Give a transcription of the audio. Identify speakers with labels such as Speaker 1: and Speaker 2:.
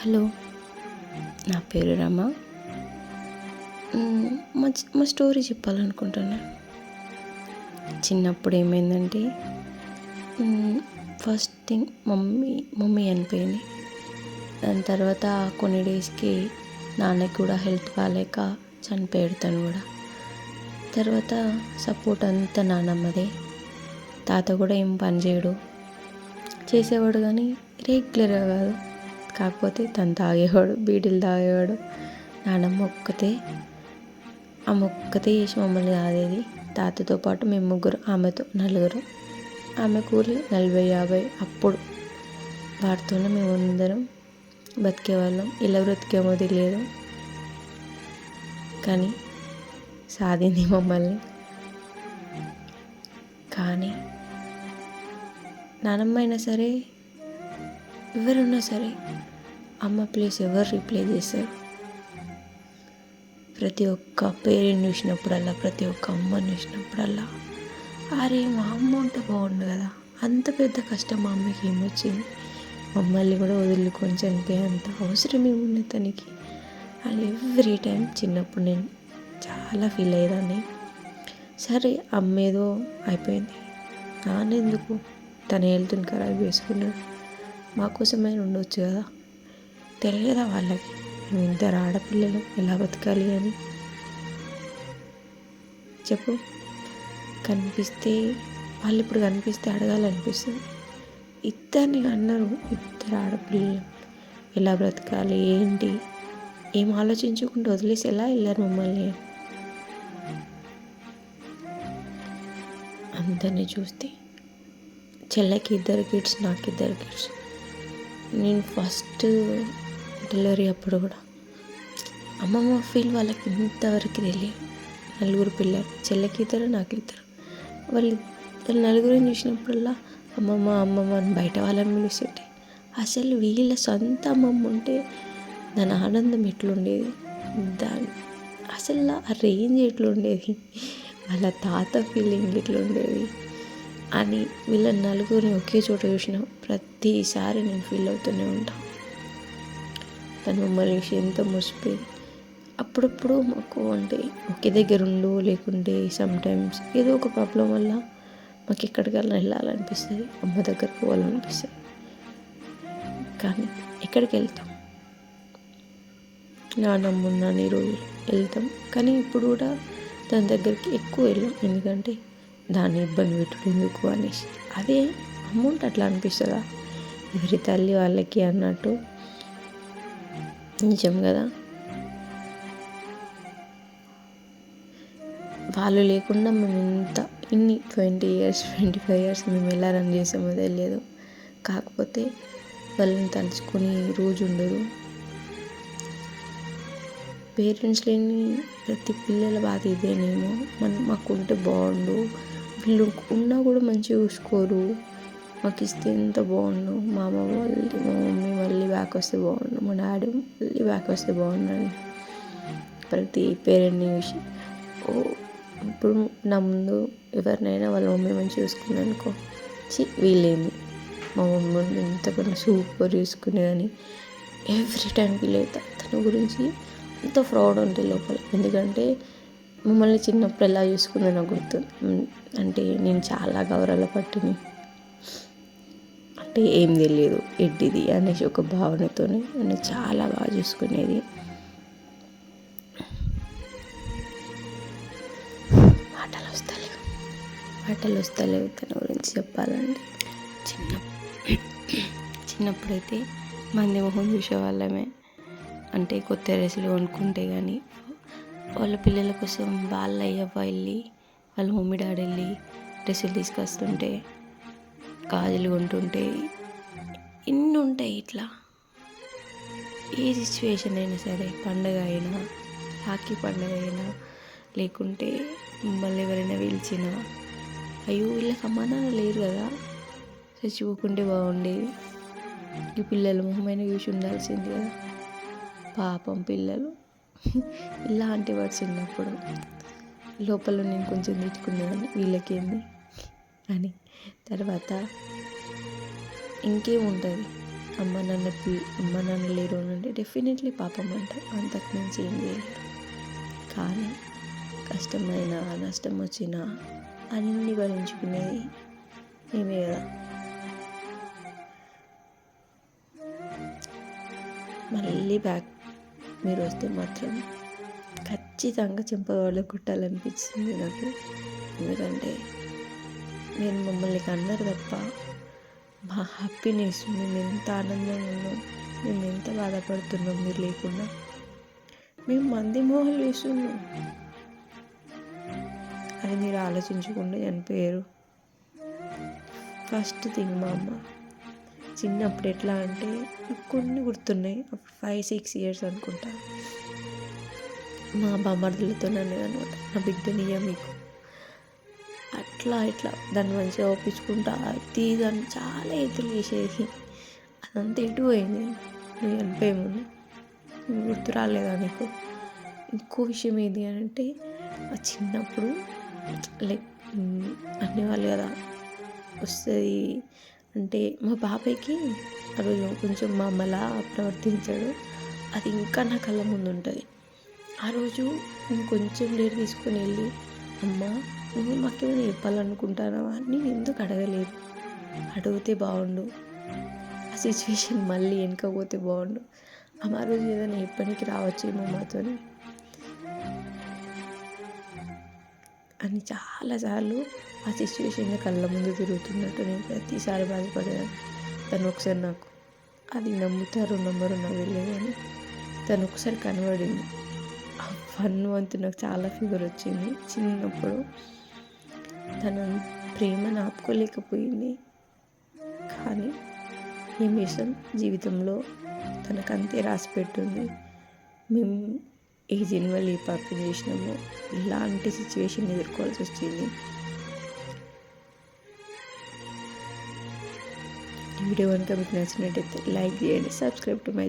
Speaker 1: Hello, నా పేరు రమ. మా స్టోరీ చెప్పాలనుకుంటున్నాను. చిన్నప్పుడు ఏమైందంటే, ఫస్ట్ థింగ్ మమ్మీ చనిపోయింది. దాని తర్వాత కొన్ని డేస్కి నాన్నకి కూడా హెల్త్ బాగాలేక చనిపోయాడు తను కూడా. తర్వాత సపోర్ట్ అంతా నాన్నమ్మదే. తాత కూడా ఏం పని చేయడు, చేసేవాడు కానీ రెగ్యులర్గా కాదు. కాకపోతే తను తాగేవాడు, బీడీలు తాగేవాడు. నానమ్మ ఆమె ఒక్కతే చేసి మమ్మల్ని తాగేది. తాతతో పాటు మేము ముగ్గురు, ఆమెతో నలుగురు. ఆమె కూరలు 40-50 అప్పుడు. వాటితోనే మేము అందరం బతికేవాళ్ళం. ఇలా బ్రతికేమో తెలియదు, కానీ సాధింది మమ్మల్ని. కానీ నానమ్మ అయినా సరే, ఎవరున్నా సరే, అమ్మ ప్లేస్ ఎవరు రీప్లేస్ చేస్తారు? ప్రతి ఒక్క పేరెంట్ చూసినప్పుడల్లా, ప్రతి ఒక్క అమ్మని చూసినప్పుడల్లా, అరే మా అమ్మ ఉంటే బాగుండు కదా, అంత పెద్ద కష్టం మా అమ్మకి ఏమొచ్చింది, మమ్మల్ని కూడా వదులుకొని చనిపోయేంత అవసరం ఏముంది తనకి అని ఎవ్రీ టైం చిన్నప్పుడు నేను చాలా ఫీల్ అయ్యేదాన్ని. సరే అమ్మ ఏదో అయిపోయింది, నాన్నెందుకు తన హెల్త్ని ఖరాబ్ చేసుకున్నాడు, మా కోసమైనా ఉండొచ్చు కదా. తెలియదా వాళ్ళకి మేము ఇద్దరు ఆడపిల్లలు ఎలా బతకాలి అని? చెప్పు. కనిపిస్తే వాళ్ళు ఇప్పుడు కనిపిస్తే అడగాలనిపిస్తుంది. ఇద్దరిని అన్నారు, ఇద్దరు ఆడపిల్లలు ఎలా బ్రతకాలి ఏంటి ఏం ఆలోచించుకుంటూ వదిలేసి ఎలా వెళ్ళారు మమ్మల్ని. అందరినీ చూస్తే చెల్లెకి 2 కిడ్స్, నాకు 2 కిడ్స్. నేను ఫస్ట్ డెలివరీ అప్పుడు కూడా అమ్మమ్మ ఫీల్ వాళ్ళకి ఇంతవరకు తెలియదు. 4 పిల్లలు, చెల్లెకి 2, నాకు 2. వాళ్ళు నలుగురిని చూసినప్పుడల్లా అమ్మమ్మ అమ్మమ్మ అని బయట వాళ్ళని పిలిచేటి. అసలు వీళ్ళ సొంత అమ్మమ్మ ఉంటే దాని ఆనందం ఎట్లుండేది, దాని అసలు ఆ రేంజ్ ఎట్లుండేది, వాళ్ళ తాత ఫీలింగ్ ఎట్లుండేది అని వీళ్ళ నలుగురిని ఒకే చోట చూసిన ప్రతిసారి నేను ఫీల్ అవుతూనే ఉంటాను. తను మమ్మల్ని చూసి ఎంత మురిసిపోయింది. అప్పుడప్పుడు మాకు అంటే ఒకే దగ్గర ఉండు, లేకుంటే సమ్టైమ్స్ ఏదో ఒక ప్రాబ్లం వల్ల మాకు ఎక్కడికైనా వెళ్ళాలనిపిస్తుంది, అమ్మ దగ్గరికి పోవాలనిపిస్తుంది. కానీ ఎక్కడికి వెళ్తాం? నాన్నమ్మ ఉన్నాను ఈరోజు వెళ్తాం, కానీ ఇప్పుడు కూడా దాని దగ్గరికి ఎక్కువ వెళ్ళాం. ఎందుకంటే దాన్ని ఇబ్బంది పెట్టుడు ఎందుకు అనేసి. అదే అమౌంట్ అట్లా అనిపిస్తుందా? ఎవరి తల్లి వాళ్ళకి అన్నట్టు. నిజం కదా. వాళ్ళు లేకుండా మేము ఇన్ని 20 years 25 years మేము ఎలా రన్ చేసామో తెలియదు. కాకపోతే వాళ్ళని తలుచుకొని రోజు ఉండదు. పేరెంట్స్ లేని ప్రతి పిల్లల బాధ ఇదేనేమో. మాకు ఉంటే బాగుండు, వీళ్ళు ఉన్నా కూడా మంచిగా చూసుకోరు, మాకు ఇస్తే ఎంత బాగుండు, మా మమ్మీ మళ్ళీ బ్యాక్ వస్తే బాగుండు, మా డాడీ మళ్ళీ బ్యాక్ వస్తే బాగుండు అని ప్రతి పేరెంట్ని చూసి ఇప్పుడు నా ముందు ఎవరినైనా వాళ్ళ మమ్మీ మంచిగా చూసుకున్నాను అనుకో, వీళ్ళేంది మా మమ్మీ ఇంతకన్నా సూపర్ చూసుకునేదని ఎవ్రీ టైం ఫీల్ అవుతా. తన గురించి ఎంత ప్రౌడ్ ఉంటుంది లోపల. ఎందుకంటే మమ్మల్ని చిన్నప్పుడు ఎలా చూసుకుందో నాకు గుర్తు. అంటే నేను చాలా గౌరవాల పట్టిని, అంటే ఏం తెలియదు ఎడ్డిది అనేసి ఒక భావనతోనే నన్ను చాలా బాగా చూసుకునేది. మాటలు వస్తలేవు తన గురించి చెప్పాలంటే. చిన్నప్పుడైతే మంది మొహం చూసేవాళ్ళమే. అంటే కొత్త డ్రెస్సులు కొనుక్కుంటే కానీ వాళ్ళ పిల్లల కోసం వాళ్ళ అయ్యవ్వ వెళ్ళి, వాళ్ళ మమ్మీ డాడీ వెళ్ళి డ్రెస్సులు తీసుకొస్తుంటే, గాజులు కొంటుంటే, ఎన్ని ఉంటాయి ఇట్లా. ఏ సిచ్యువేషన్ అయినా సరే, పండగ అయినా, రాఖీ పండుగ అయినా, లేకుంటే మమ్మల్ని ఎవరైనా పిలిచినా, అయ్యో వీళ్ళకి అమ్మ నాన్న లేరు కదా, చచ్చిపోకుంటే బాగుండేది, ఈ పిల్లలు మొహమైన చూసి ఉండాల్సింది కదా, పాపం పిల్లలు, ఇలాంటి వర్డ్స్ ఉన్నప్పుడు లోపల నేను కొంచెం తిట్టుకునేదాన్ని, వీళ్ళకేంది అని. తర్వాత ఇంకేముంటుంది, అమ్మ నాన్న లేరు అని అంటే డెఫినెట్లీ పాపం అంటారు, అంతకు మించి ఏం చేయలేరు. కానీ కష్టమైనా నష్టం వచ్చినా అన్నీ భరించుకునేది మేమే కదా. మళ్ళీ బ్యాక్ మీరు వస్తే మాత్రం ఖచ్చితంగా చెంపవాళ్ళు కుట్టాలనిపించింది నాకు. ఎందుకంటే మీరు మమ్మల్ని కన్నారు తప్ప మా హ్యాపీనెస్, మేము ఎంత ఆనందంగా ఉన్నాం, మేము ఎంత బాధపడుతున్నాం మీరు లేకుండా. మేము మంది మోహలు వేస్తున్నాం, అది మీరు ఆలోచించకుండా చనిపోయారు. ఫస్ట్ థింగ్ మా అమ్మ చిన్నప్పుడు ఎట్లా అంటే కొన్ని గుర్తున్నాయి, అప్పుడు 5-6 years అనుకుంటా. మా బామ్మర్దులతో అన్నది అనమాట, నా బిడ్డనియ్య మీకు అట్లా ఇట్లా దాన్ని మంచిగా ఒప్పించుకుంటా తీదని చాలా ఎత్తులు చేసేది. అదంతా ఎటు పోయింది నువ్వు చనిపోయే ముందు, గుర్తు రాలేదా నీకు? ఇంకో విషయం ఏంటి అని అంటే చిన్నప్పుడు లైక్ అనేవాళ్ళు కదా వస్తుంది అంటే, మా బాబాయ్కి ఆ రోజు కొంచెం మా అమ్మలా ప్రవర్తించాడు, అది ఇంకా నా కళ్ళ ముందు ఉంటుంది. ఆ రోజు నేను కొంచెం లేట్ తీసుకొని వెళ్ళి, అమ్మ నువ్వు మాకేమైనా చెప్పాలనుకుంటున్నావా అని నేను ఎందుకు అడగలేదు, అడిగితే బాగుండు, ఆ సిచ్యువేషన్ మళ్ళీ వెనకపోతే బాగుండు, ఆ రోజు ఏదైనా చెప్పడానికి రావచ్చేమో మాతో అని చాలాసార్లు ఆ సిచ్యువేషన్ కళ్ళ ముందు తిరుగుతున్నట్టు నేను ప్రతిసారి బాధపడేదాన్ని. తను ఒకసారి నాకు, అది నమ్ముతారో నమ్మరో నాకు తెలియదు కానీ, తను ఒకసారి కనబడింది. ఆ 1 month నాకు చాలా ఫీవర్ వచ్చింది చిన్నప్పుడు. తన ప్రేమను ఆపుకోలేకపోయింది, కానీ ఏం చేసాం, జీవితంలో తనకు అంతే రాసి పెట్టుంది. మేము ఏ జన్మలో ఏ పాపం చేసినామో ఇలాంటి సిచ్యువేషన్ ఎదుర్కోవాల్సి వచ్చింది. ఈ వీడియో కనుక మీకు నచ్చినట్టయితే లైక్ చేయండి, సబ్స్క్రైబ్ టు మై ఛానల్.